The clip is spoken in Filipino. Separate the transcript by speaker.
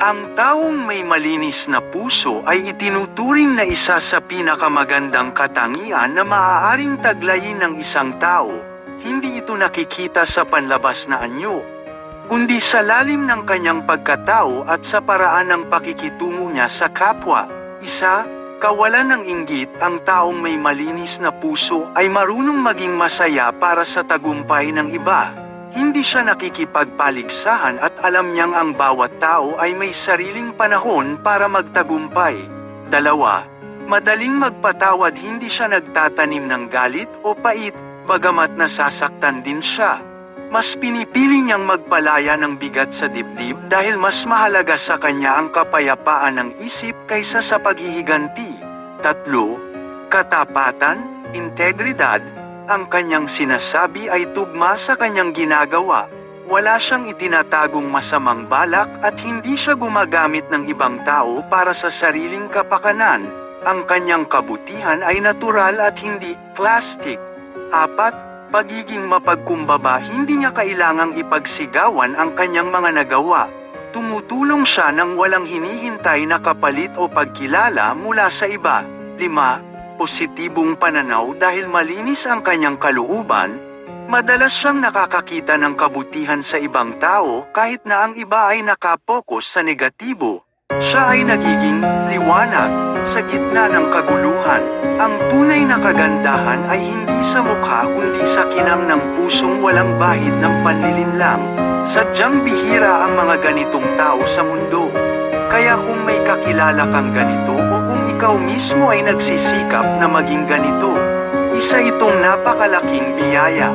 Speaker 1: Ang taong may malinis na puso ay itinuturing na isa sa pinakamagandang katangian na maaaring taglayin ng isang tao. Hindi ito nakikita sa panlabas na anyo, kundi sa lalim ng kanyang pagkatao at sa paraan ng pakikitungo niya sa kapwa. Kawalan ng inggit. Ang taong may malinis na puso ay marunong maging masaya para sa tagumpay ng iba. Hindi siya nakikipagpaligsahan at alam niyang ang bawat tao ay may sariling panahon para magtagumpay. 2. Madaling magpatawad. Hindi siya nagtatanim ng galit o pait, bagamat nasasaktan din siya. Mas pinipili niyang magpalaya ng bigat sa dibdib dahil mas mahalaga sa kanya ang kapayapaan ng isip kaysa sa paghihiganti. 3. Katapatan, integridad. Ang kanyang sinasabi ay tugma sa kanyang ginagawa. Wala siyang itinatagong masamang balak at hindi siya gumagamit ng ibang tao para sa sariling kapakanan. Ang kanyang kabutihan ay natural at hindi plastic. 4. Pagiging mapagkumbaba. Hindi niya kailangang ipagsigawan ang kanyang mga nagawa. Tumutulong siya nang walang hinihintay na kapalit o pagkilala mula sa iba. 5. Positibong pananaw. Dahil malinis ang kanyang kalooban, madalas siyang nakakakita ng kabutihan sa ibang tao kahit na ang iba ay nakapokus sa negatibo. Siya ay nagiging liwanag sa gitna ng kaguluhan. Ang tunay na kagandahan ay hindi sa mukha kundi sa kinang ng pusong walang bahid ng panlilinlang. Sadyang bihira ang mga ganitong tao sa mundo. Kaya kung may kakilala kang ganito o kung ikaw mismo ay nagsisikap na maging ganito, isa itong napakalaking biyaya.